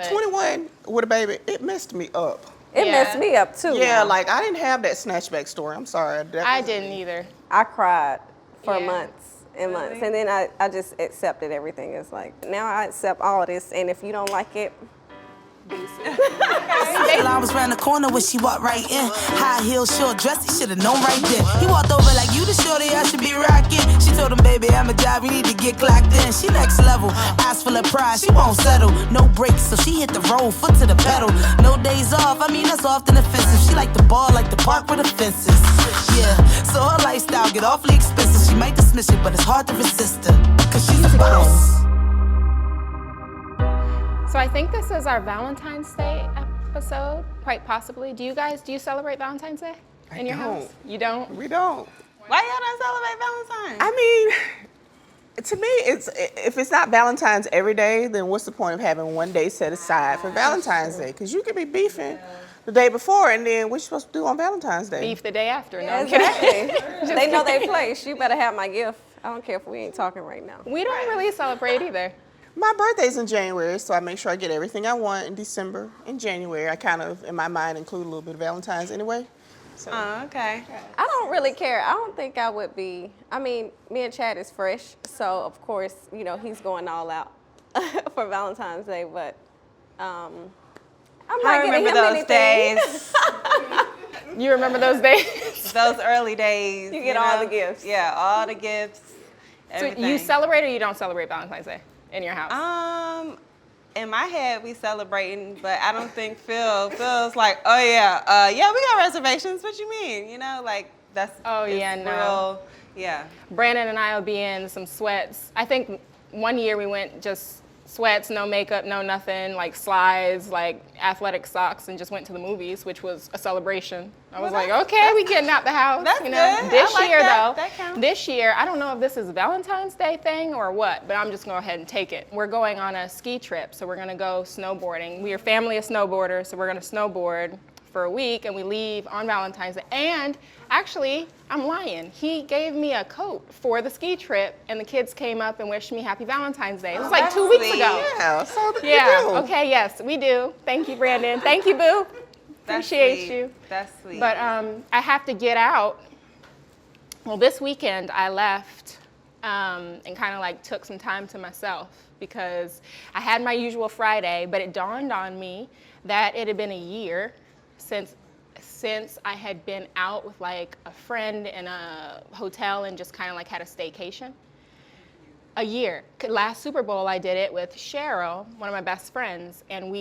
21 with a baby, it messed me up. It messed me up too. Yeah, like I didn't have that snatchback story. I'm sorry. I didn't either. I cried for months and months. And then I just accepted everything. It's like, now I accept all of this. And if you don't like it, I was round the corner when she walked right in. High heels, short dress, he should've known right then. He walked over like, you the shorty I should be rocking. She told him, baby, I'm a job, you need to get clocked in. She next level, eyes full of pride, she won't settle. No brakes, so she hit the road, foot to the pedal. No days off, I mean that's often offensive. She like the ball, like the park with the fences. Yeah, so her lifestyle get awfully expensive. She might dismiss it, but it's hard to resist her, cause she's a boss. So I think this is our Valentine's Day episode, quite possibly. Do you celebrate Valentine's Day in your house? You don't? We don't. Why y'all don't celebrate Valentine's? I mean, to me, if it's not Valentine's every day, then what's the point of having one day set aside for Valentine's Day? Because you could be beefing the day before, and then what you supposed to do on Valentine's Day? Beef the day after. No, exactly. They know their place. You better have my gift. I don't care if we ain't talking right now. We don't really celebrate either. My birthday's in January, so I make sure I get everything I want in December and January. I kind of, in my mind, include a little bit of Valentine's anyway. So. Oh, okay. I don't really care. I don't think I would be. I mean, me and Chad is fresh, so of course, you know, he's going all out for Valentine's Day, but I'm not getting him those anything. days. You remember those days? Those early days. You get all the gifts. Yeah, all the gifts. Everything. So you celebrate or you don't celebrate Valentine's Day in your house? In my head, we celebrating, but I don't think Phil's like, oh yeah, we got reservations. What you mean? You know, like that's real. Yeah. Brandon and I will be in some sweats. I think one year we went just sweats, no makeup, no nothing, like slides, like athletic socks, and just went to the movies, which was a celebration. I was like, okay, we getting out the house. That's you know. good. This I like year that. though, That counts. this year, I don't know if this is a Valentine's Day thing or what, but I'm just gonna go ahead and take it. We're going on a ski trip, so we're gonna go snowboarding. We are a family of snowboarders, so we're gonna snowboard for a week, and we leave on Valentine's Day. And actually, I'm lying. He gave me a coat for the ski trip, and the kids came up and wished me happy Valentine's Day. It was like 2 weeks ago. Yeah, so you do. Okay, yes, we do. Thank you, Brandon. Thank you, Boo. Appreciate you. That's sweet. But I have to get out. Well, this weekend I left and kind of like took some time to myself because I had my usual Friday, but it dawned on me that it had been a year since I had been out with like a friend in a hotel and just kind of like had a staycation. A year. Last Super Bowl I did it with Sharelle, one of my best friends, and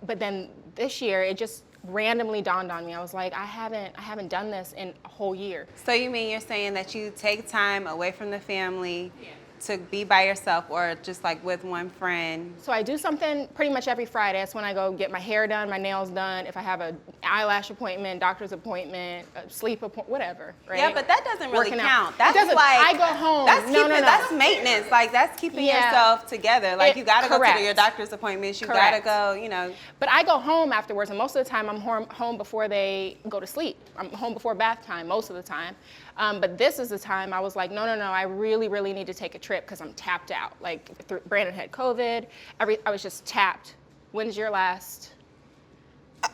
but then this year it just randomly dawned on me. I was like, I haven't done this in a whole year. So you mean you're saying that you take time away from the family to be by yourself or just like with one friend? So I do something pretty much every Friday. That's when I go get my hair done, my nails done. If I have an eyelash appointment, doctor's appointment, a sleep appointment, whatever, right? Yeah, but that doesn't really Working out. count. That's Doesn't- like I go home. That's No. That's maintenance. Like that's keeping yourself together. Like you gotta go Correct. to your doctor's appointments. You Correct. gotta go. You know. But I go home afterwards, and most of the time I'm home before they go to sleep. I'm home before bath time most of the time. But this is the time I was like, no, I really, really need to take a trip because I'm tapped out. Like Brandon had COVID. I was just tapped. When's your last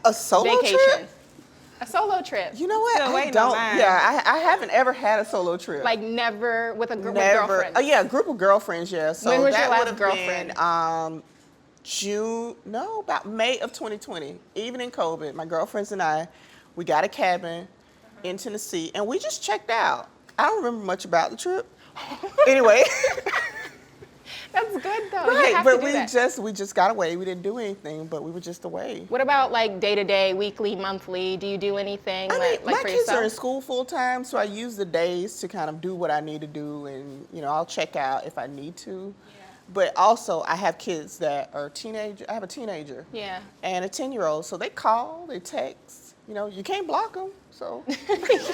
A solo vacation? trip? A solo trip. You know what? Still I waiting on don't. mine. Yeah, I haven't ever had a solo trip. Like never with a group of Never. girlfriends. Yeah, a group of girlfriends. Yeah. So When was your that last would've girlfriend? Been, about May of 2020. Even in COVID, my girlfriends and I, we got a cabin in Tennessee, and we just checked out. I don't remember much about the trip. Anyway. That's good though. You Right, have but to do we just got away. We didn't do anything, but we were just away. What about like day-to-day, weekly, monthly? Do you do anything I mean, like my for kids yourself? are in school full time, so I use the days to kind of do what I need to do, and I'll check out if I need to. Yeah. But also, I have kids that are teenagers. I have a teenager. Yeah. And a 10-year-old, so they call, they text. You can't block them, so.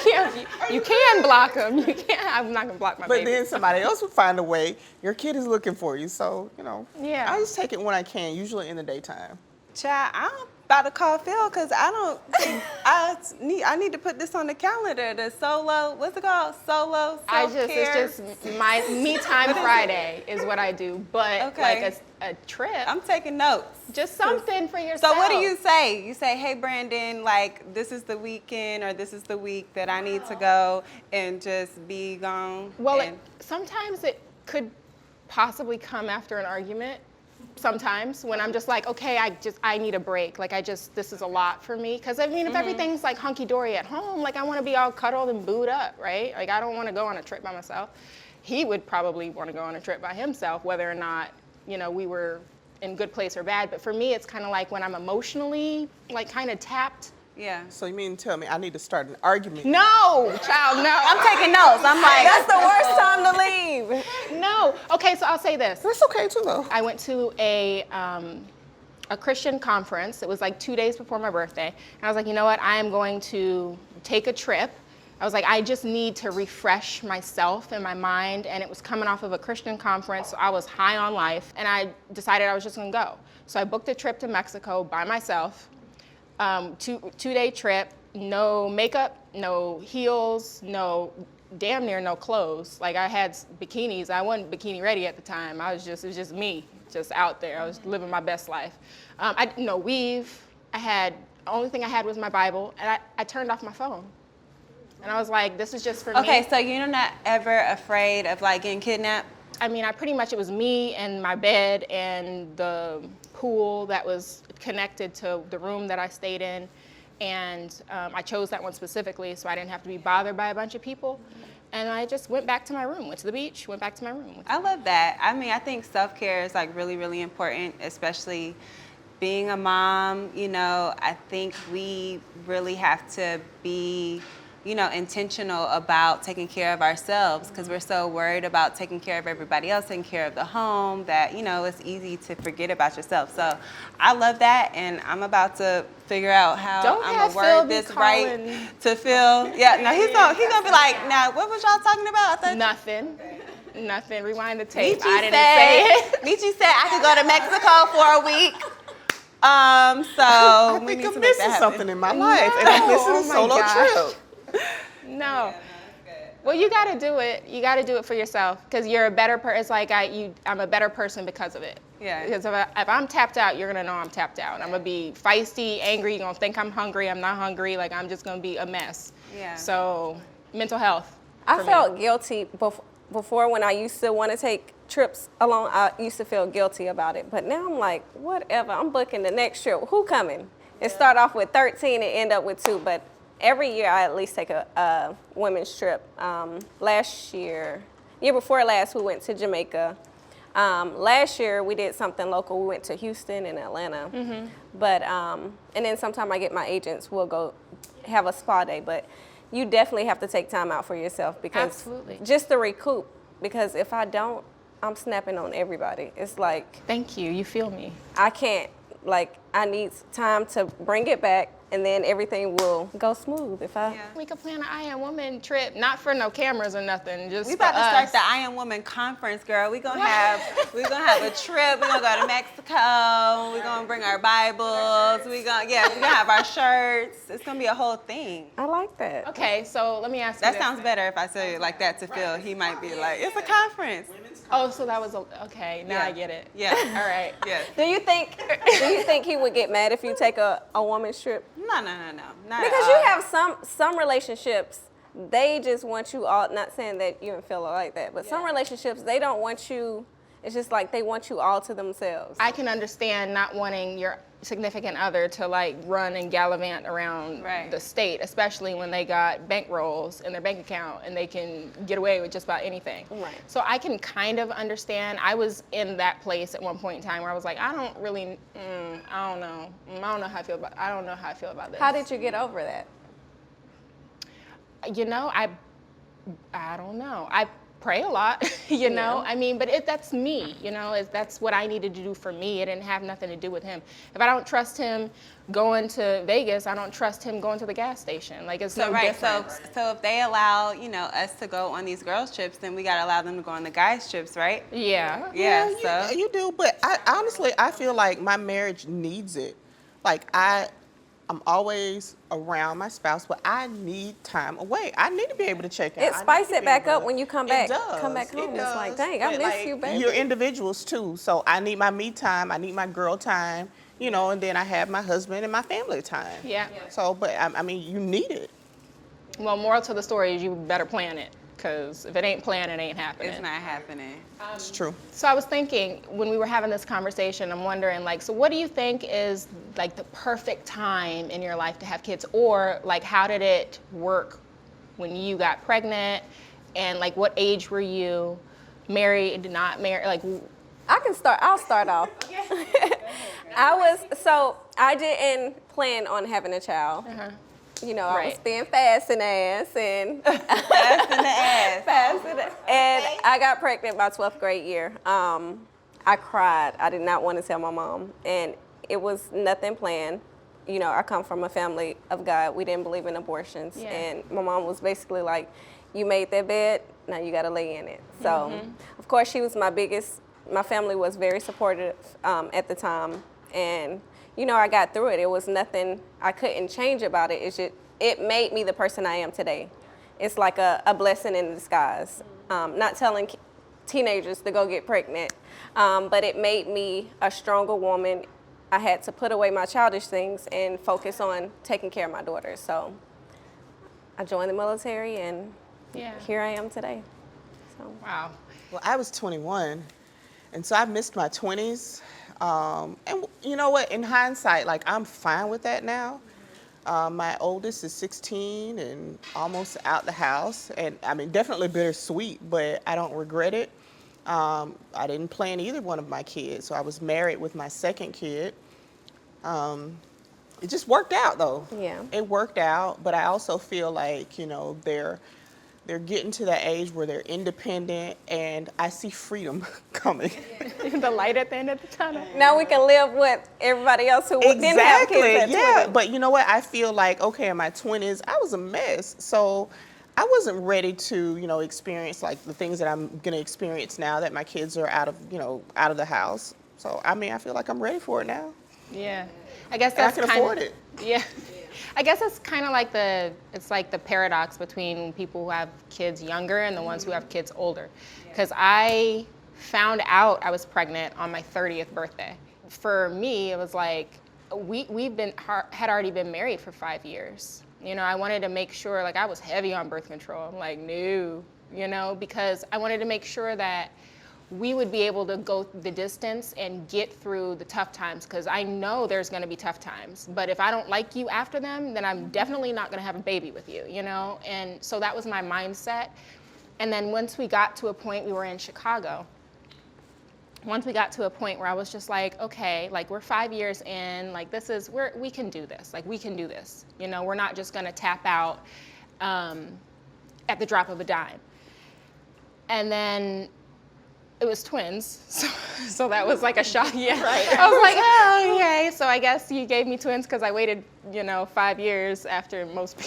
Yeah, you can block them. You can't. I'm not gonna block my But baby. then somebody else would find a way. Your kid is looking for you, so Yeah. I just take it when I can, usually in the daytime. Child, I'm about to call Phil because I don't think I need to put this on the calendar. The solo, what's it called? Solo self-care. It's just my me time Friday is what I do. But like a trip. I'm taking notes. Just something for yourself. So what do you say? You say, hey, Brandon, like, this is the weekend or this is the week that I need to go and just be gone? Well, sometimes it could possibly come after an argument. Sometimes when I'm just like, okay, I need a break. Like this is a lot for me. Cause I mean, if everything's like hunky-dory at home, like I want to be all cuddled and booed up, right? Like I don't want to go on a trip by myself. He would probably want to go on a trip by himself, whether or not, we were in good place or bad. But for me, it's kind of like when I'm emotionally like kind of tapped. Yeah. So you mean to tell me I need to start an argument? No, child, no. I'm taking notes. I'm like, That's the worst time to leave. No. Okay, so I'll say this. That's okay too, though. I went to a Christian conference. It was like 2 days before my birthday. And I was like, you know what? I am going to take a trip. I was like, I just need to refresh myself and my mind. And it was coming off of a Christian conference. So I was high on life. And I decided I was just going to go. So I booked a trip to Mexico by myself. Two-day trip, no makeup, no heels, damn near no clothes. Like I had bikinis. I wasn't bikini ready at the time. It was just me, just out there. I was living my best life. No weave. The only thing I had was my Bible, and I turned off my phone. And I was like, this is just for me. Okay, so you're not ever afraid of like getting kidnapped? I mean, it was me and my bed and the pool that was connected to the room that I stayed in. And I chose that one specifically so I didn't have to be bothered by a bunch of people. And I just went back to my room, went to the beach, went back to my room. I love that. I mean, I think self-care is like really, really important, especially being a mom. I think we really have to be intentional about taking care of ourselves because we're so worried about taking care of everybody else, taking care of the home that, it's easy to forget about yourself. So I love that, and I'm about to figure out how I'm going to word this right to Phil. Yeah, no, he's gonna be like, now, what was y'all talking about? Nothing. Rewind the tape. Michi I didn't say it. Michi said I could go to Mexico for a week. So I think I'm missing something in my life, and I'm missing a solo trip. No. Well, you got to do it. You got to do it for yourself because you're a better person. It's like I'm a better person because of it. Yeah. Because if I'm tapped out, you're going to know I'm tapped out. I'm going to be feisty, angry. You're going to think I'm hungry. I'm not hungry. Like, I'm just going to be a mess. Yeah. So, mental health. I felt guilty before when I used to want to take trips alone. I used to feel guilty about it. But now I'm like, whatever. I'm booking the next trip. Who coming? It start off with 13 and end up with 2. But every year I at least take a women's trip. Year before last, we went to Jamaica. Last year we did something local. We went to Houston and Atlanta. Mm-hmm. But and then sometime I get my agents. We'll go have a spa day. But you definitely have to take time out for yourself because Absolutely. just to recoup. Because if I don't, I'm snapping on everybody. It's like Thank you. You feel me. I can't. Like I need time to bring it back. And then everything will go smooth We could plan an I Am Woman trip, not for no cameras or nothing, just we about for to us. start the I Am Woman conference, girl. We're gonna have a trip. We're gonna go to Mexico. We're gonna bring our Bibles. We're gonna have our shirts. It's gonna be a whole thing. I like that. Okay, so let me ask you That this. sounds better if I say it like that to Phil. He might be like, it's a conference. Oh, so that was okay. Now I get it. Yeah. All right. Yeah. Do you think he would get mad if you take a woman's trip? No. Not Because at you all. have some relationships, they just want you all, not saying that you and Phil are like that, but some relationships, they don't want you, it's just like they want you all to themselves. I can understand not wanting your significant other to like run and gallivant around the state, especially when they got bankrolls in their bank account and they can get away with just about anything. Right. So I can kind of understand. I was in that place at one point in time where I was like, I don't know. I don't know how I feel about this. How did you get over that? I don't know. I pray a lot, you know. I mean, but that's me, that's what I needed to do for me. It didn't have nothing to do with him. If I don't trust him going to Vegas, I don't trust him going to the gas station. Like, it's no difference. So if they allow, us to go on these girls' trips, then we gotta allow them to go on the guys' trips, right? Yeah. Yeah. So You do, but I honestly feel like my marriage needs it. Like I'm always around my spouse, but I need time away. I need to be able to check in. It I need spice to it be back able up to- when you come It back. does. Come back home. It It's like, does. dang, I But, miss you, baby. You're individuals too, so I need my me time. I need my girl time. You know, and then I have my husband and my family time. Yeah. So, but I mean, you need it. Well, moral to the story is you better plan it, because if it ain't planned, it ain't happening. It's not happening. It's true. So I was thinking, when we were having this conversation, I'm wondering, like, so what do you think is like the perfect time in your life to have kids? Or like, how did it work when you got pregnant? And like, what age were you? Married, not married? Like, I'll start off. I didn't plan on having a child. You know, I was Right. being fast in the ass and Fast in the ass. fast in the, and I got pregnant my 12th grade year. I cried. I did not want to tell my mom, and it was nothing planned. You know, I come from a family of God. We didn't believe in abortions, Yeah. and my mom was basically like, "You made that bed, now you got to lay in it." So, of course, she was my family was very supportive at the time, and you know, I got through it. It was nothing I couldn't change about it. It's just, it made me the person I am today. It's like a blessing in disguise. Not telling teenagers to go get pregnant, but it made me a stronger woman. I had to put away my childish things and focus on taking care of my daughter. So I joined the military, and yeah. here I am today. So. Wow. Well, I was 21, and so I missed my 20s. And you know what? In hindsight, like, I'm fine with that now. My oldest is 16 and almost out the house. And I mean, definitely bittersweet, but I don't regret it. I didn't plan either one of my kids. So I was married with my second kid. It just worked out, though. Yeah. It worked out, but I also feel like, you know, they're getting to that age where they're independent, and I see freedom coming. The light at the end of the tunnel. Now we can live with everybody else who didn't have kids at Yeah. 20. But you know what? I feel like, okay, in my 20s, I was a mess. So I wasn't ready to, you know, experience like the things that I'm going to experience now that my kids are out of the house. So, I mean, I feel like I'm ready for it now. Yeah. I guess And I that's can kind afford of, it. Yeah. I guess it's kind of like the paradox between people who have kids younger and the ones who have kids older. Because I found out I was pregnant on my 30th birthday. For me, it was like, had already been married for 5 years. You know, I wanted to make sure, like, I was heavy on birth control. I'm like, no, you know, because I wanted to make sure that we would be able to go the distance and get through the tough times, because I know there's going to be tough times. But if I don't like you after them, then I'm definitely not going to have a baby with you, you know? And so that was my mindset. And then once we got to a point, we were in Chicago. Once we got to a point where I was just like, okay, like, we're 5 years in, like, we can do this. Like, we can do this. You know, we're not just going to tap out at the drop of a dime. And then it was twins, so that was like a shock. Yeah, right. I was like, oh, okay. So I guess you gave me twins because I waited, 5 years after most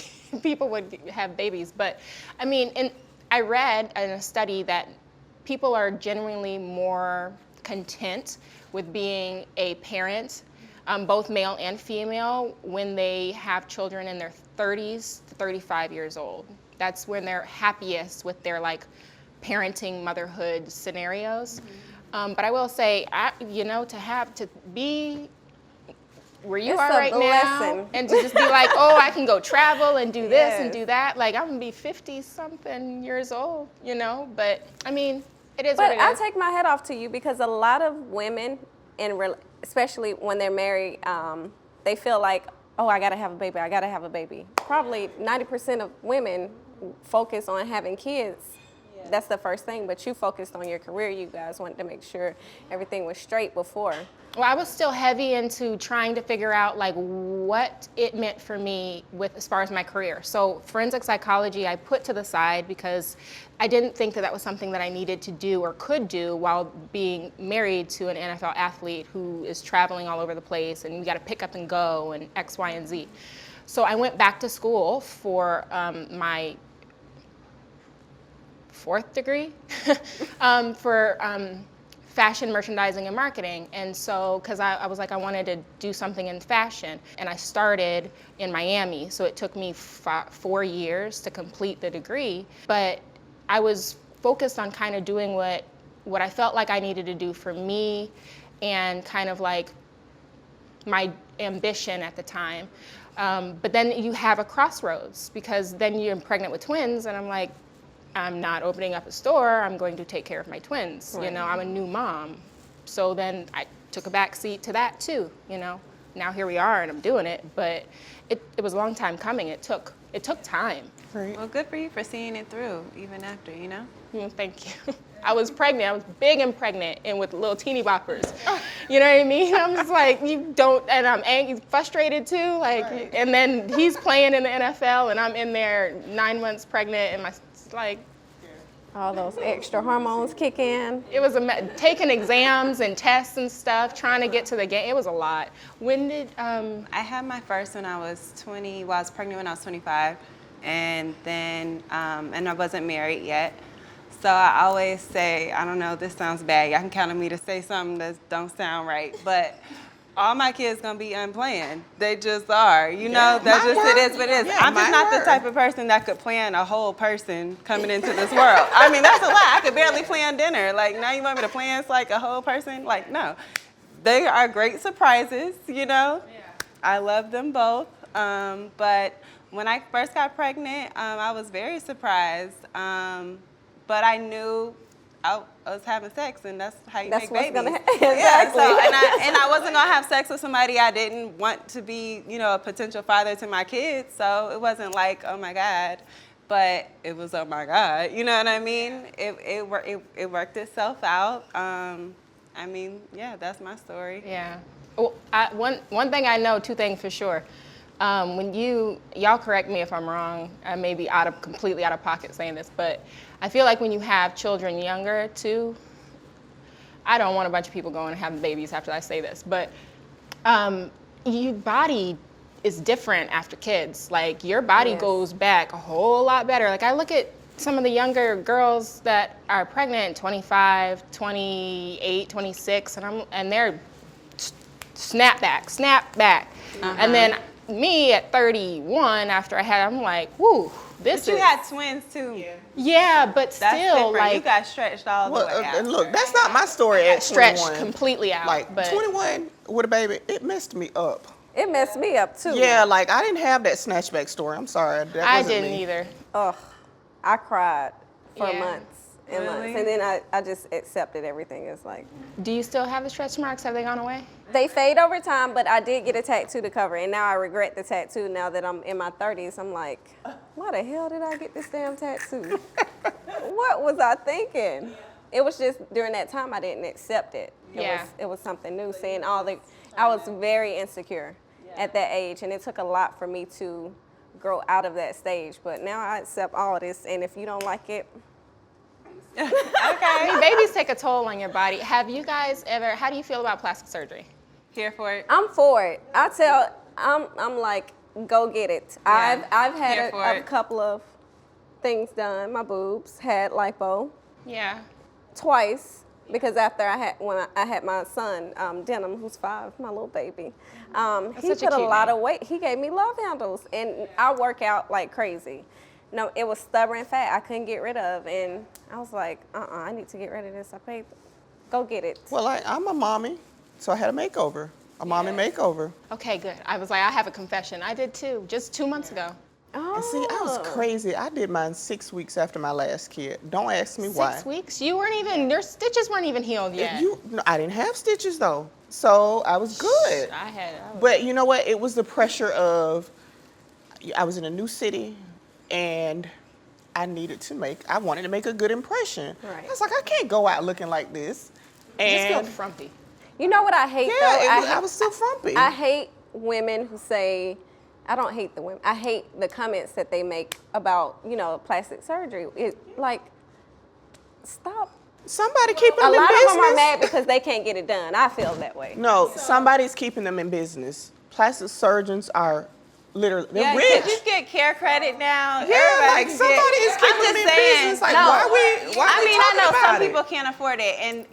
people would have babies. But I mean, I read in a study that people are genuinely more content with being a parent, both male and female, when they have children in their 30s to 35 years old. That's when they're happiest with their parenting, motherhood scenarios. But I will say, to be where you are right now, and to just be like, oh, I can go travel and do this and do that. Like, I'm gonna be 50-something years old, But I mean, it is what it is. But I take my hat off to you, because a lot of women, especially when they're married, they feel like, oh, I gotta have a baby. Probably 90% of women focus on having kids. That's the first thing, but you focused on your career. You guys wanted to make sure everything was straight before. Well, I was still heavy into trying to figure out what it meant for me as far as my career. So forensic psychology I put to the side because I didn't think that was something that I needed to do or could do while being married to an NFL athlete who is traveling all over the place, and you got to pick up and go and X, Y, and Z. So I went back to school for my 4th degree for fashion merchandising and marketing. And so, because I was like, I wanted to do something in fashion. And I started in Miami. So it took me 4 years to complete the degree. But I was focused on kind of doing what I felt like I needed to do for me and kind of like my ambition at the time. But then you have a crossroads because then you're pregnant with twins and I'm like, I'm not opening up a store, I'm going to take care of my twins. Right. You know, I'm a new mom. So then I took a back seat to that too, you know. Now here we are and I'm doing it, but it was a long time coming. It took time. Right. Well, good for you for seeing it through even after, you know? Thank you. I was pregnant, I was big and pregnant and with little teeny boppers. You know what I mean? I'm just like, you don't, and I'm angry, frustrated too, like, right. And then he's playing in the NFL and I'm in there 9 months pregnant and like, all those extra hormones kick in. It was taking exams and tests and stuff, trying to get to the game. It was a lot. When did I had my first when I was 20. Well, I was pregnant when I was 25, and then and I wasn't married yet. So I always say, I don't know, this sounds bad. Y'all can count on me to say something that don't sound right, but all my kids gonna be unplanned. They just are, you know. That's just it is what it is. Yeah, I'm just not the type of person that could plan a whole person coming into this world. I mean, that's a lie. I could barely plan dinner. Like, now you want me to plan like a whole person? Like, no. They are great surprises, you know. Yeah. I love them both. But when I first got pregnant, I was very surprised. But I knew I was having sex, and that's how you make babies. Exactly. Yeah, so, and I wasn't gonna have sex with somebody I didn't want to be, you know, a potential father to my kids. So it wasn't like, oh my God, but it was, oh my God. You know what I mean? It worked itself out. I mean, yeah, that's my story. Yeah. Well, one thing I know, two things for sure. When y'all correct me if I'm wrong, I may be completely out of pocket saying this, but I feel like when you have children younger too, I don't want a bunch of people going and having babies after I say this, but your body is different after kids. Like your body goes back a whole lot better. Like I look at some of the younger girls that are pregnant, 25, 28, 26, and they're snap back. Uh-huh. And then me at 31, after I'm like, whoo, this But you had twins too. Yeah, but That's still, different. like, you got stretched all the way out. And look, that's not my story at 21. stretched completely out. Like but 21 with a baby, it messed me up. It messed me up too. Yeah, like I didn't have that snatchback story. I'm sorry. That I wasn't didn't me. either. Ugh, I cried for Yeah. months and months, and then I just accepted everything. It's like, Do you still have the stretch marks? Have they gone away? they fade over time, but I did get a tattoo to cover, and now I regret the tattoo. Now that I'm in my 30s, I'm like, why the hell did I get this damn tattoo? What was I thinking? It was just during that time I didn't accept it. It was something new. Seeing I was very insecure at that age, and it took a lot for me to grow out of that stage. But now I accept all of this, and if you don't like it, Okay. I mean, babies take a toll on your body. Have you guys how do you feel about plastic surgery? Here for it. I'm for it. I'm like, go get it. Yeah. I've had Here for a it. couple of things done. My boobs had lipo Yeah. twice because when I had my son, Denim, who's 5, my little baby, he such a put a cute lot name. of weight. He gave me love handles, and I work out like crazy. No, it was stubborn fat I couldn't get rid of, and I was like, I need to get rid of this. I paid. Go get it. Well, I'm a mommy, so I had a makeover, a mommy makeover. Okay, good. I was like, I have a confession. I did too, just 2 months ago. Oh. And see, I was crazy. I did mine 6 weeks after my last kid. Don't ask me why. 6 weeks? Your stitches weren't even healed yet. No, I didn't have stitches though, so I was good. But you know what? It was the pressure of, I was in a new city, and I wanted to make a good impression. Right. I was like, I can't go out looking like this. You just And feel frumpy. You know what I hate though? I was still frumpy. I hate women who say, I don't hate the women. I hate the comments that they make about, plastic surgery. Stop. Somebody keeping them A in lot business. of them are mad because they can't get it done. I feel that way. No, somebody's keeping them in business. Plastic surgeons are literally, they're rich. You get care credit now. Yeah, Everybody like somebody is I'm keeping just them in saying. business. Like, No, why we I talking know some about it? people can't afford it, and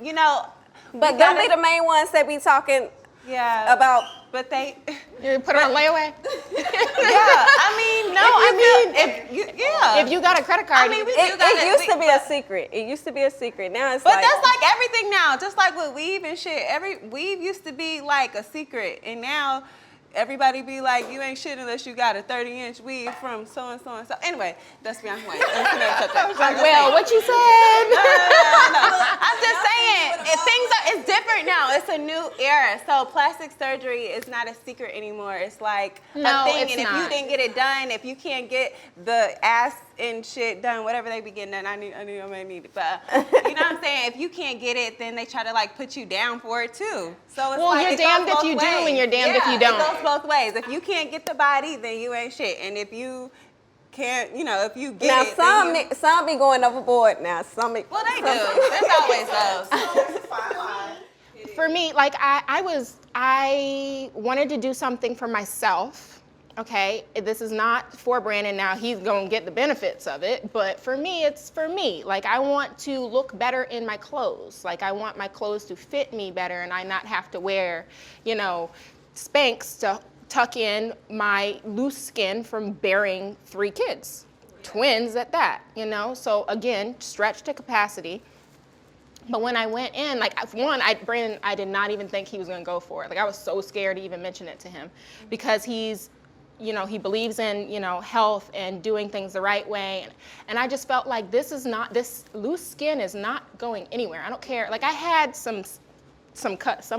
But they'll be the main ones that be talking about. But they. You put it on layaway? If If you got a credit card. I mean, It used to be a secret. It used to be a secret. Now it's But like. that's like everything now. Just like with weave and shit. Weave used to be like a secret, and now everybody be like, you ain't shit unless you got a 30-inch weave from so and so and so. Anyway, that's beyond the point. Well, what you said? No. I'm just saying, it's different now. It's a new era. So plastic surgery is not a secret anymore. It's like No, a thing. it's And if not. you didn't get it done, if you can't get the ass and shit done, whatever they be getting done, I may need it. But you know what I'm saying? If you can't get it, then they try to like put you down for it too. So it's Well, like you're it damned goes if you both do ways. and you're damned if you don't. It goes both ways. If you can't get the body, then you ain't shit. And if you can't, if you get Now it, some be going overboard now. Some be, well, they do. There's always those. For me, like I wanted to do something for myself. Okay, this is not for Brandon now. He's gonna get the benefits of it, but for me, it's for me. Like I want to look better in my clothes. Like I want my clothes to fit me better, and I not have to wear, Spanx to tuck in my loose skin from bearing 3 kids, twins at that. So again, stretch to capacity. But when I went in, Brandon, I did not even think he was gonna go for it. Like I was so scared to even mention it to him, because he's, he believes in, health and doing things the right way. And I just felt like this loose skin is not going anywhere. I don't care. Like I had some cuts,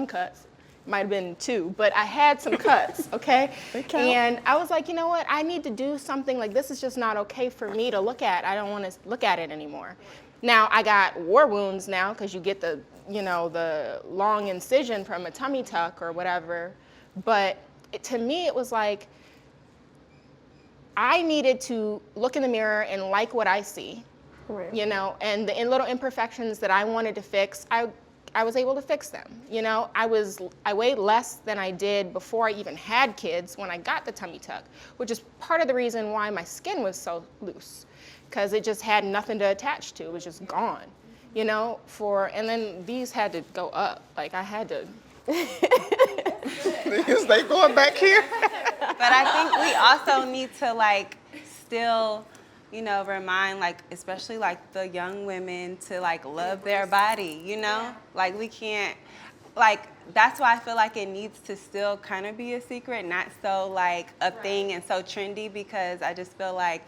might have been 2, but I had some cuts, okay? And I was like, you know what? I need to do something. Like this is just not okay for me to look at. I don't want to look at it anymore. Now I got war wounds now, because you get the long incision from a tummy tuck or whatever. But to me, it was like, I needed to look in the mirror and like what I see, Right. And the little imperfections that I wanted to fix, I was able to fix them. I weighed less than I did before I even had kids when I got the tummy tuck, which is part of the reason why my skin was so loose, because it just had nothing to attach to. It was just gone, and then these had to go up. Like I had to. Is they going back here? But I think we also need to still, remind especially the young women to love their body, Like we can't, that's why I feel like it needs to still kind of be a secret, not so a thing and so trendy, because I just feel like,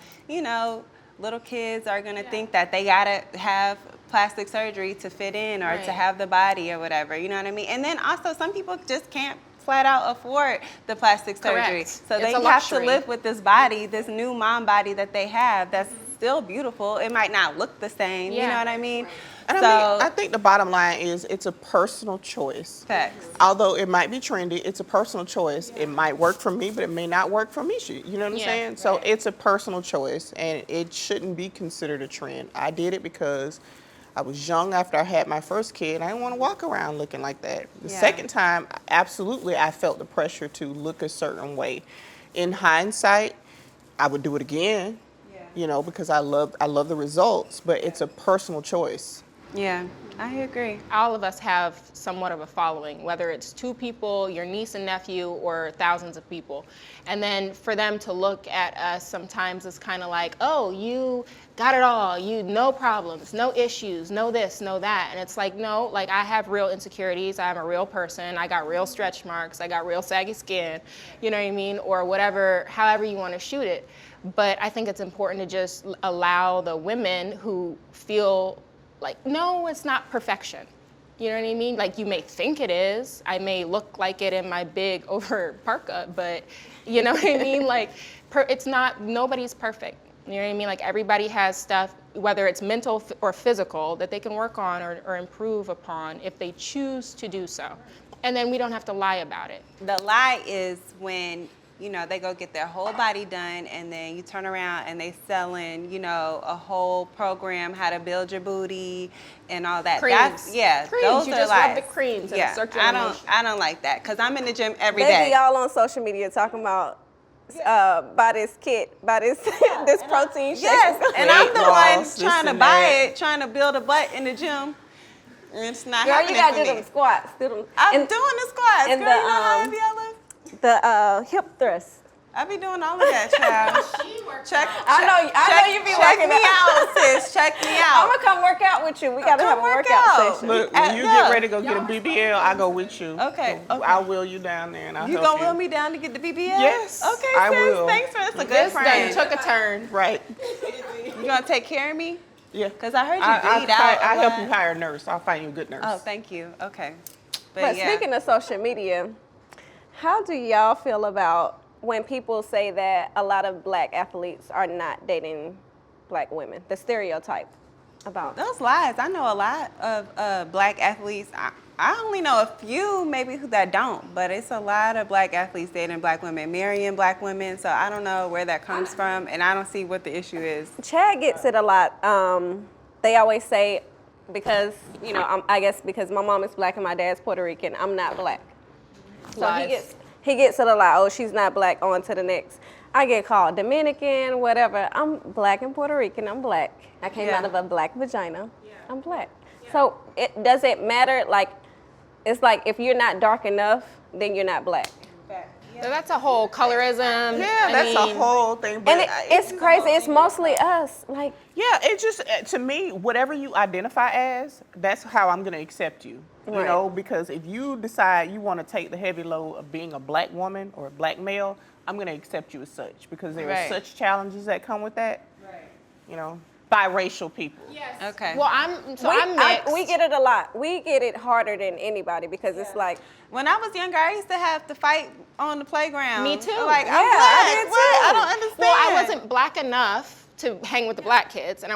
little kids are gonna think that they gotta have plastic surgery to fit in or to have the body or whatever, you know what I mean? And then also some people just can't flat out afford the plastic surgery. Correct. So It's they a have to luxury. live with this body, this new mom body that they have that's still beautiful. It might not look the same, you know what I mean? And I think the bottom line is it's a personal choice. Facts. Although it might be trendy, it's a personal choice. It might work for me, but it may not work for Michi. You know what I'm saying? So it's a personal choice, and it shouldn't be considered a trend. I did it because I was young after I had my first kid. I didn't want to walk around looking like that. The second time, absolutely, I felt the pressure to look a certain way. In hindsight, I would do it again, because I love the results, but it's a personal choice. Yeah, I agree. All of us have somewhat of a following, whether it's 2 people, your niece and nephew, or thousands of people. And then for them to look at us sometimes it's kind of like, oh, you got it all, no problems, no issues, no this, no that. And it's like, no, I have real insecurities. I'm a real person. I got real stretch marks. I got real saggy skin, you know what I mean? Or whatever, however you want to shoot it. But I think it's important to just allow the women who feel no, it's not perfection. You know what I mean? You may think it is. I may look like it in my big over parka, but you know what I mean? It's not, nobody's perfect. You know what I mean? Everybody has stuff, whether it's mental or physical, that they can work on or improve upon if they choose to do so. And then we don't have to lie about it. The lie is when they go get their whole body done, and then you turn around and they selling, a whole program, how to build your booty and all that. Creams. Creams. Those You are just lies. rub the creams and Yeah, circulate I don't like that, because I'm in the gym every They day. be all on social media talking about buy this kit, buy this this protein shake. Yes, and I'm the Weight one loss, trying this to and buy that. it, trying to build a butt in the gym. It's not Girl, happening you gotta for do me. them squats. Do them. I'm and, doing the squats. and Girl, you know how heavy I lift? the hip thrust. I be doing all of that, child. Check. I know you be check working me out, sis. Check me out. I'm gonna come work out with you. We gotta have a Come work workout out. session. Look, when you get ready to go get a BBL, I go with you. Okay, okay. I'll wheel you down there and I'll You help gonna wheel me down to get the BBL? Yes, Okay, I sis. will. Thanks for this. A good This done friend. took a turn. Right. You gonna take care of me? Yeah. Cause I heard you bleed out. I help you hire a nurse. I'll find you a good nurse. Oh, thank you. Okay. But yeah. speaking of social media, how do y'all feel about when people say that a lot of black athletes are not dating black women? The stereotype about Those lies. I know a lot of black athletes. I only know a few maybe that don't, but it's a lot of black athletes dating black women, marrying black women. So I don't know where that comes from, and I don't see what the issue is. Chad gets it a lot. They always say, because, I guess because my mom is black and my dad's Puerto Rican, I'm not black. So Lies. he gets it a lot. Oh, she's not black, on to the next. I get called Dominican, whatever. I'm black and Puerto Rican, I'm black. I came out of a black vagina, I'm black. So does it matter? Like, it's like if you're not dark enough, then you're not black. So that's a whole colorism. Yeah, that's a whole thing. But And it's crazy, it's mostly us. Like, yeah, it just, to me, whatever you identify as, that's how I'm going to accept you. You Right. know, because if you decide you want to take the heavy load of being a black woman or a black male, I'm going to accept you as such because there are Right. such challenges that come with that. Right. You know, biracial people. Yes. Okay. Well, I'm mixed. we get it a lot. We get it harder than anybody because it's like, When I was younger, I used to have to fight on the playground. Me too. Like, Yeah, I'm I black. did What? too. I don't understand. Well, I wasn't black enough to hang with the black kids, and I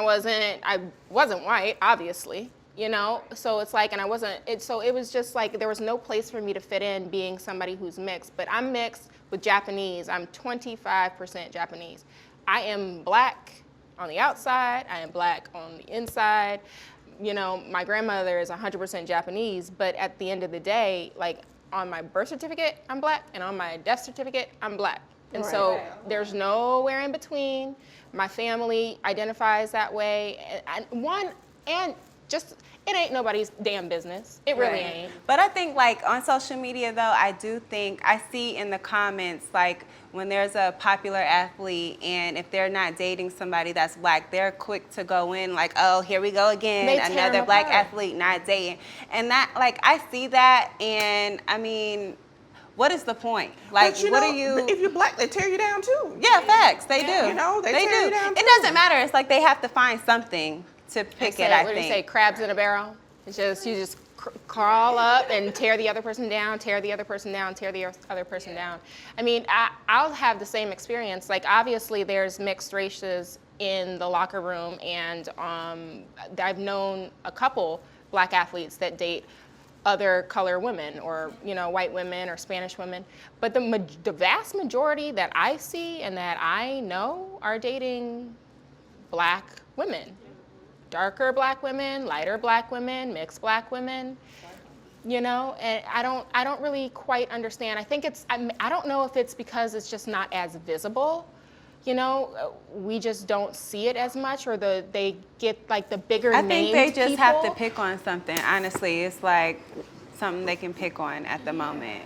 wasn't white, obviously, So it's like, and I wasn't. So it was just like there was no place for me to fit in, being somebody who's mixed. But I'm mixed with Japanese. I'm 25% Japanese. I am black on the outside. I am black on the inside. My grandmother is 100% Japanese, but at the end of the day, like on my birth certificate, I'm black, and on my death certificate, I'm black. And so there's nowhere in between. My family identifies that way. And just, it ain't nobody's damn business. It really ain't. But I think like on social media though, I do think I see in the comments like when there's a popular athlete and if they're not dating somebody that's black, they're quick to go in like, oh, here we go again, They tear another them black apart. athlete not dating. And that, like, I see that, and I mean, what is the point? Like, But what are you? If you're black, they tear you down too. Yeah, facts. They do. You know, they tear do. you down It too. doesn't matter. It's like they have to find something to pick it. I What do you say? think. Crabs in a barrel. It's just you just crawl up and tear the other person down, tear the other person down, tear the other person down. I mean, I'll have the same experience. Like obviously, there's mixed races in the locker room, and I've known a couple black athletes that date other color women, or white women or Spanish women, but the vast majority that I see and that I know are dating black women. Darker black women, lighter black women, mixed black women, and I don't really quite understand. I think I don't know if it's because it's just not as visible, we just don't see it as much, or they get like the bigger named I think they just have to people. pick on something. Honestly, it's like something they can pick on at the moment.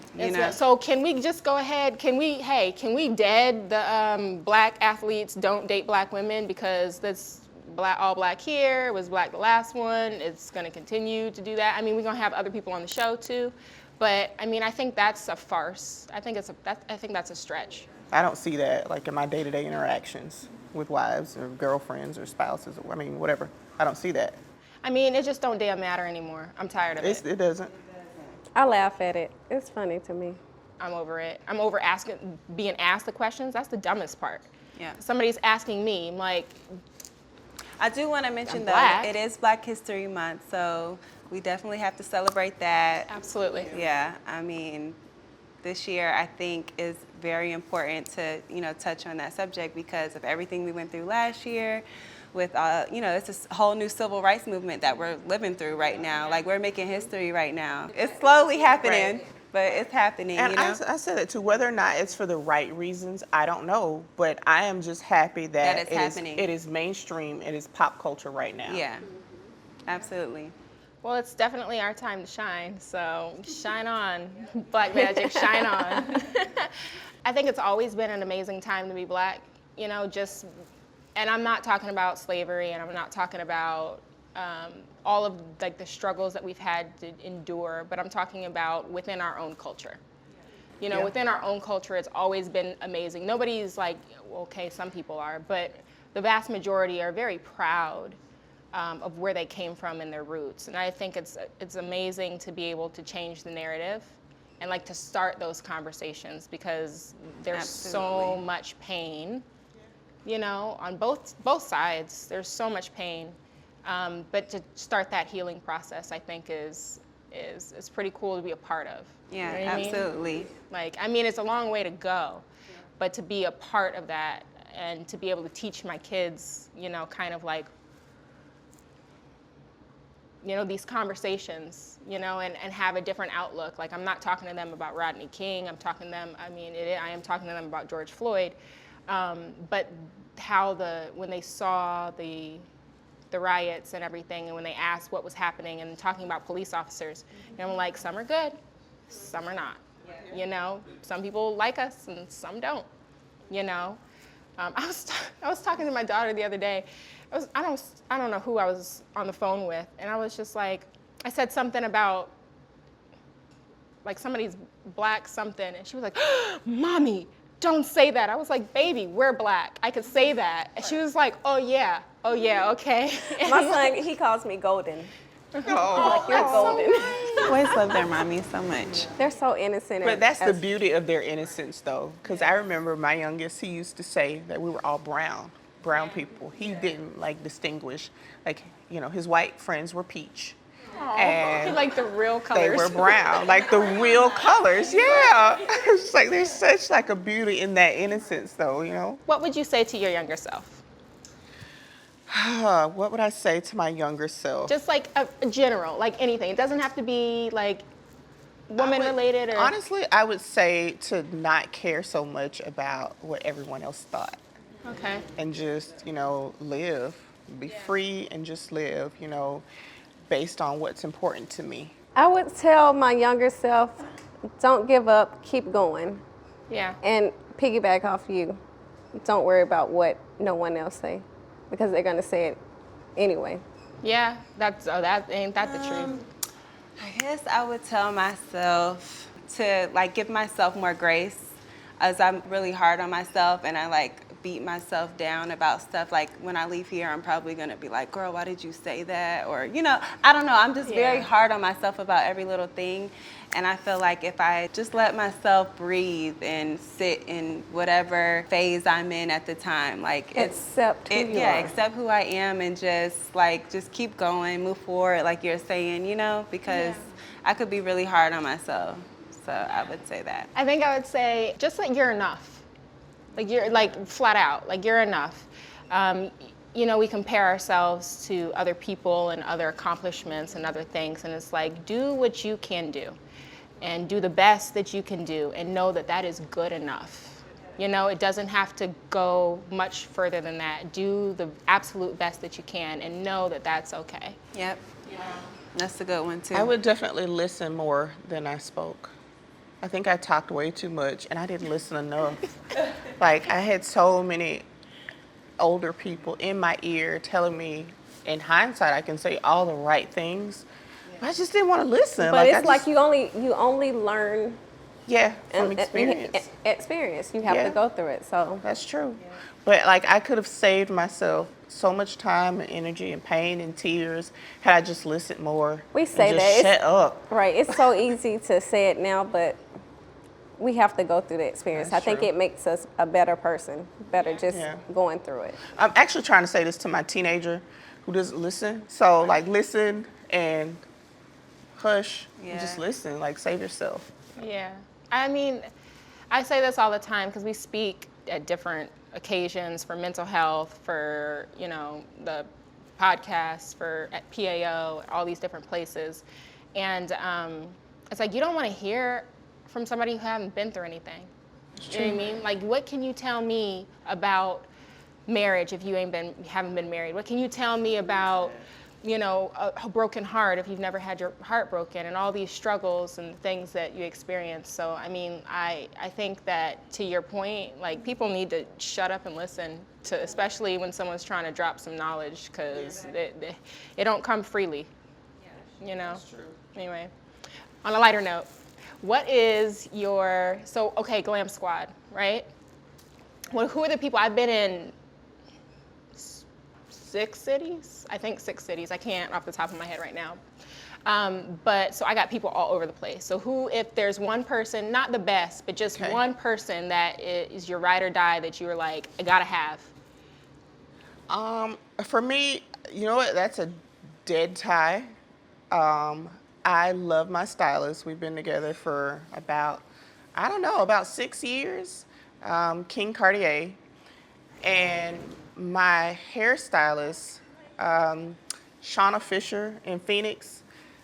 So can we just go ahead? Can we dead the black athletes don't date black women because that's all black here, it was black the last one, it's going to continue to do that. I mean, we're going to have other people on the show too, but I mean, I think that's a farce. I think that's a stretch. I don't see that like in my day-to-day interactions with wives or girlfriends or spouses, or whatever. I don't see that. I mean, it just don't damn matter anymore. I'm tired of it. It doesn't. I laugh at it. It's funny to me. I'm over it. I'm over being asked the questions. That's the dumbest part. Yeah. Somebody's asking me, I'm like, I do want to mention I'm though, black. it is Black History Month, so we definitely have to celebrate that. absolutely. Yeah, I mean, this year I think is very important to touch on that subject because of everything we went through last year. With it's a whole new civil rights movement that we're living through right now. Like we're making history right now. It's slowly happening, but it's happening. And I said it too. Whether or not it's for the right reasons, I don't know. But I am just happy that it's happening. It is mainstream. It is pop culture right now. Yeah, absolutely. Well, it's definitely our time to shine, so shine on, Black Magic, shine on. I think it's always been an amazing time to be Black, you know, and I'm not talking about slavery, and I'm not talking about all of like the struggles that we've had to endure, but I'm talking about within our own culture. You know, within our own culture, it's always been amazing. Nobody's like, okay, some people are, but the vast majority are very proud of where they came from and their roots. And I think it's amazing to be able to change the narrative and like to start those conversations, because there's so much pain, you know, on both sides. There's so much pain. But to start that healing process, I think is pretty cool to be a part of. Yeah, You know what I mean? absolutely. Like, I mean, it's a long way to go, but to be a part of that and to be able to teach my kids, you know, kind of like, you know, these conversations, you know, and have a different outlook. Like, I'm not talking to them about Rodney King. I'm talking to them, I am talking to them about George Floyd. But how when they saw the riots and everything, and when they asked what was happening and talking about police officers, and I'm like, some are good, some are not. You know, some people like us and some don't, you know. I was talking to my daughter the other day. I don't know who I was on the phone with, and I was just like, I said something about like somebody's Black something, and she was like, Mommy, don't say that. I was like, baby, we're Black. I could say that. And she was like, oh yeah, okay. My son, he calls me Golden. Oh, Like, you're golden. Boys love their mommy so much. They're so innocent. but that's the beauty of their innocence, though. Because I remember my youngest, he used to say that we were all brown people. He didn't like distinguish. Like, you know, his white friends were peach. And like the real colors. they were brown, like the real colors. Yeah. It's like there's such like a beauty in that innocence, though, you know. What would you say to your younger self? What would I say to my younger self? Just like a general, like anything. It doesn't have to be like woman related or. Honestly, I would say to not care so much about what everyone else thought. Okay. And just, you know, live, be free and just live, you know, based on what's important to me. I would tell my younger self, don't give up, keep going. Yeah. And piggyback off you. Don't worry about what no one else say, because they're gonna say it anyway. Yeah, ain't that the truth? I guess I would tell myself to like give myself more grace, as I'm really hard on myself and I like beat myself down about stuff. Like when I leave here, I'm probably gonna be like, girl, why did you say that? Or, you know, I don't know. I'm just very hard on myself about every little thing. And I feel like if I just let myself breathe and sit in whatever phase I'm in at the time, like Accept who you are. accept who I am and just keep going, move forward, like you're saying, you know, because I could be really hard on myself. So I would say that. I think I would say just that you're enough. Like you're like flat out, like you're enough. You know, we compare ourselves to other people and other accomplishments and other things, and it's like, do what you can do and do the best that you can do and know that that is good enough. You know, it doesn't have to go much further than that. Do the absolute best that you can and know that that's okay. Yep. Yeah. That's a good one too. I would definitely listen more than I spoke. I think I talked way too much and I didn't listen enough. Like I had so many older people in my ear telling me, in hindsight, I can say all the right things. But I just didn't want to listen. But it's like you only learn from experience. Experience. You have to go through it. So that's true. But like I could have saved myself so much time and energy and pain and tears had I just listened more. We say and that. just shut up. Right. It's so easy to say it now, but we have to go through the experience. That's I think true. it makes us a better person, better just going through it. I'm actually trying to say this to my teenager who doesn't listen. So like listen and hush and just listen, like save yourself. Yeah. I mean, I say this all the time because we speak at different occasions for mental health, for, you know, the podcast, for at PAO, all these different places. And it's like, you don't want to hear from somebody who hasn't been through anything. You know what I mean? Like, what can you tell me about marriage if you haven't been married? What can you tell me about you know, a broken heart if you've never had your heart broken, and all these struggles and things that you experience. So, I mean, I think that, to your point, like, people need to shut up and listen to, especially when someone's trying to drop some knowledge, because it don't come freely, you know? That's true. Anyway, on a lighter note, what is your, so, okay, Glam Squad, right? Well, who are the people? I've been in 6 cities? I think 6 cities. I can't off the top of my head right now. But so I got people all over the place. So who, if there's one person, not the best, but just one person that is your ride or die that you were like, I gotta have? For me, you know what? That's a dead tie. I love my stylist. We've been together for about 6 years. King Cartier. And my hairstylist, Shauna Fisher in Phoenix,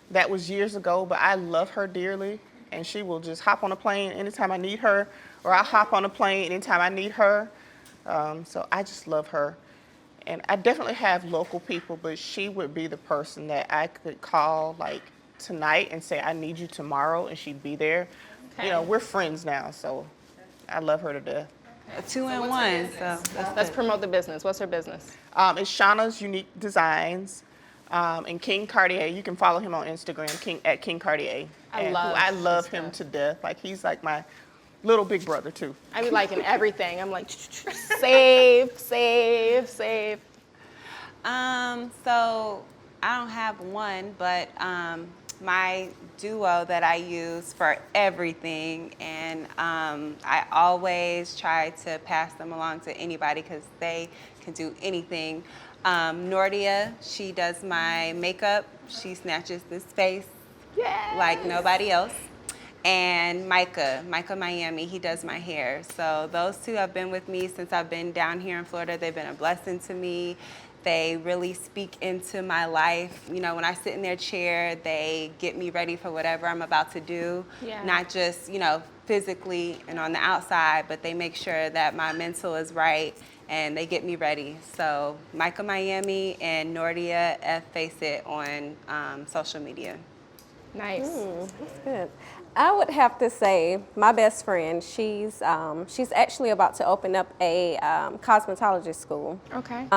that was years ago, but I love her dearly, and she will just hop on a plane anytime I need her, or I'll hop on a plane anytime I need her. So I just love her. And I definitely have local people, but she would be the person that I could call like tonight and say, I need you tomorrow, and she'd be there. Okay. You know, we're friends now, so I love her to death. A 2-in-1. So Let's promote the business. What's her business? It's Shauna's Unique Designs, and King Cartier. You can follow him on Instagram, at King Cartier. I love him to death. Like, he's like my little big brother too. I be liking everything. I'm like, save. So I don't have one, but my duo that I use for everything, and I always try to pass them along to anybody because they can do anything. Nordia, she does my makeup. She snatches this face like nobody else. And Micah Miami, he does my hair. So those two have been with me since I've been down here in Florida. They've been a blessing to me. They really speak into my life. You know, when I sit in their chair, they get me ready for whatever I'm about to do. Yeah. Not just, you know, physically and on the outside, but they make sure that my mental is right and they get me ready. So Micah Miami and Nordia F. Faceit on social media. Nice. That's good. I would have to say my best friend, she's actually about to open up a cosmetology school. Okay.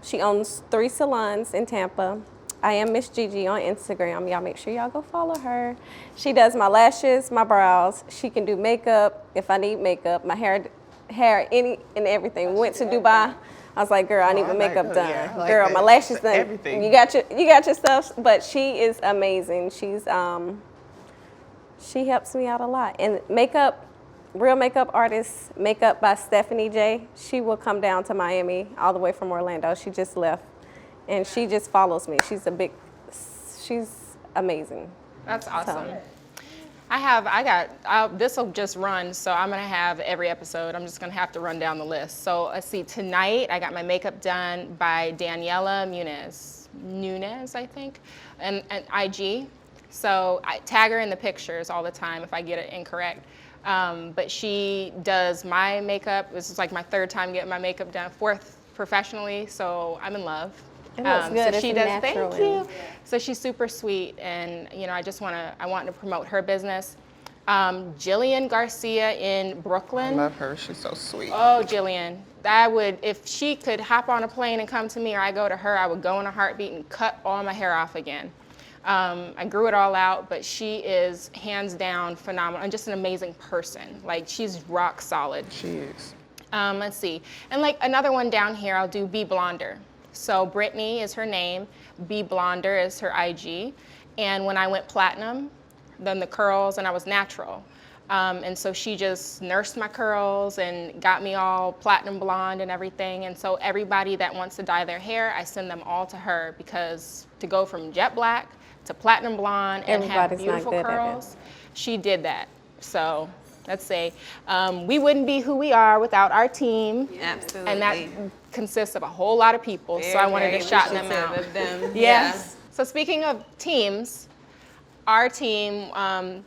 She owns 3 salons in Tampa. I am Miss Gigi on Instagram. Y'all make sure y'all go follow her. She does my lashes, my brows. She can do makeup if I need makeup, my hair, any and everything. Went to Dubai. I was like, girl, I need my makeup done. Yeah, like girl, that. my lashes done. Everything. You got your stuff, but she is amazing. She helps me out a lot. And makeup, real makeup artist, Makeup by Stephanie J. She will come down to Miami all the way from Orlando. She just left. And she just follows me. She's amazing. That's awesome. So. This will just run, so I'm gonna have every episode. I'm just gonna have to run down the list. So let's see, tonight I got my makeup done by Daniela Nunez, I think, and IG. So I tag her in the pictures all the time if I get it incorrect. But she does my makeup. This is like my 3rd time getting my makeup done, 4th professionally, so I'm in love. It looks good. So she it's does. natural. Thank you. So she's super sweet, and you know, I want to promote her business. Jillian Garcia in Brooklyn. I love her. She's so sweet. Oh, Jillian. I would, if she could hop on a plane and come to me, or I go to her, I would go in a heartbeat and cut all my hair off again. I grew it all out, but she is hands down phenomenal and just an amazing person. Like, she's rock solid. She is. Let's see. And like another one down here, I'll do Be Blonder. So Brittany is her name, Be Blonder is her IG. And when I went platinum, then the curls, and I was natural. And so she just nursed my curls and got me all platinum blonde and everything. And so everybody that wants to dye their hair, I send them all to her, because to go from jet black to platinum blonde and have beautiful curls, she did that. So let's say we wouldn't be who we are without our team. Absolutely. And that consists of a whole lot of people. So I wanted to shout them out. Of them. Yes. Yeah. So speaking of teams, our team,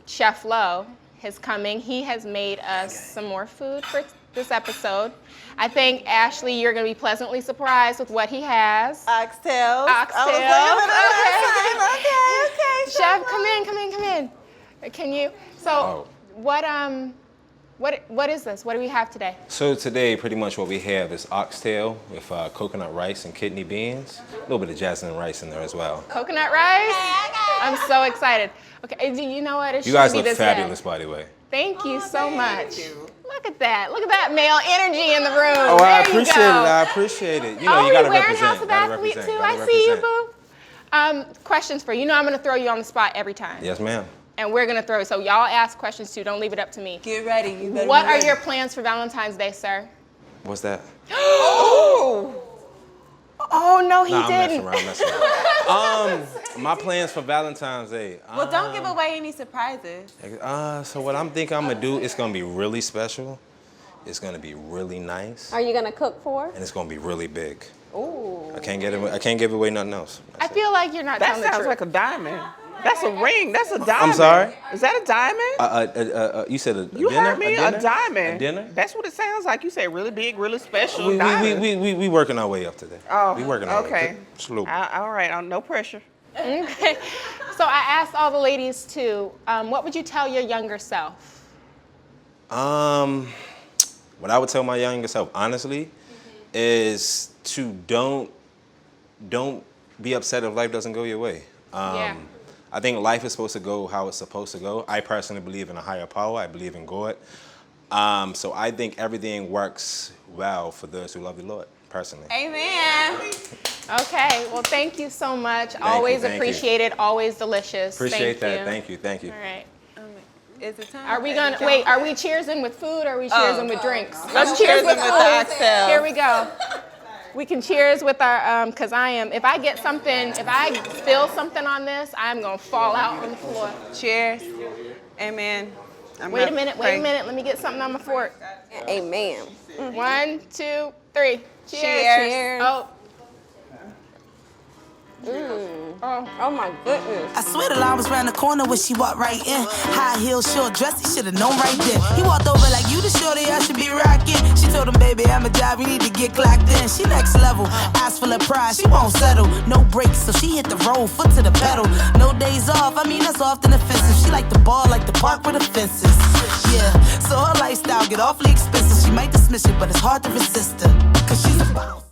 Chef Lo, his coming. He has made us some more food for this episode. I think, Ashley, you're going to be pleasantly surprised with what he has. Oxtails. Oxtails. Okay. Chef, come in. Can you? So, what is this? What do we have today? So today, pretty much what we have is oxtail with coconut rice and kidney beans. A little bit of jasmine rice in there as well. Coconut rice? I'm so excited. Okay, you know what? It You guys should be look this fabulous, way. by the way. Thank you so much. Look at that. Look at that male energy in the room. Oh, I There you appreciate go. it. I appreciate it. You know, Oh, you gotta you're wearing represent. House of Gotta Athlete represent. too. Gotta I see you, represent. boo. Questions for you. You know I'm going to throw you on the spot every time. Yes, ma'am. And we're going to throw, so y'all ask questions too. Don't leave it up to me. Get ready. You better What be are ready. your plans for Valentine's Day, sir? What's that? Oh, no, he Nah, didn't. I'm messing around. My plans for Valentine's Day. Well, don't give away any surprises. So what I'm thinking I'm gonna do, it's gonna be really special. It's gonna be really nice, Are you gonna cook for? and it's gonna be really big. Ooh. I can't give away nothing else. I feel like you're not That telling the sounds truth. like a diamond. That's a ring. That's a diamond. I'm sorry? Is that a diamond? You said a You dinner? heard me. dinner? A diamond. A dinner? That's what it sounds like. You say really big, really special We diamond. we working our way up today. Oh, we working our way. okay. Slow. All right. No pressure. Okay. So I asked all the ladies too, what would you tell your younger self? What I would tell my younger self, honestly, is to don't be upset if life doesn't go your way. Yeah. I think life is supposed to go how it's supposed to go. I personally believe in a higher power. I believe in God. So I think everything works well for those who love the Lord, personally. Amen. Okay, well, thank you so much. you, Always thank you. appreciate it, always delicious. Appreciate Thank that. you. Thank you. All right. Is it time? Are we gonna, wait, are we cheersing with food or are we cheersing with drinks? Let's cheers cheers with with food. the oxtail. Here we go. We can cheers with our, cause if I get something, if I spill something on this, I'm gonna fall out on the floor. Cheers. Amen. Wait a minute, let me get something on my fork. Amen. 1, 2, 3. Cheers. Cheers. Oh. Oh my goodness. I swear the line was round the corner when she walked right in. High heels, short dress, he should've known right then. He walked over like, you the shorty I should be rocking. She told him, baby, I'm a job, you need to get clocked in. She next level, eyes full of pride, she won't settle. No brakes, so she hit the road, foot to the pedal. No days off, I mean that's often offensive. She like the ball, like the park with the fences. Yeah, so her lifestyle get awfully expensive. She might dismiss it, but it's hard to resist her, cause she's a boss.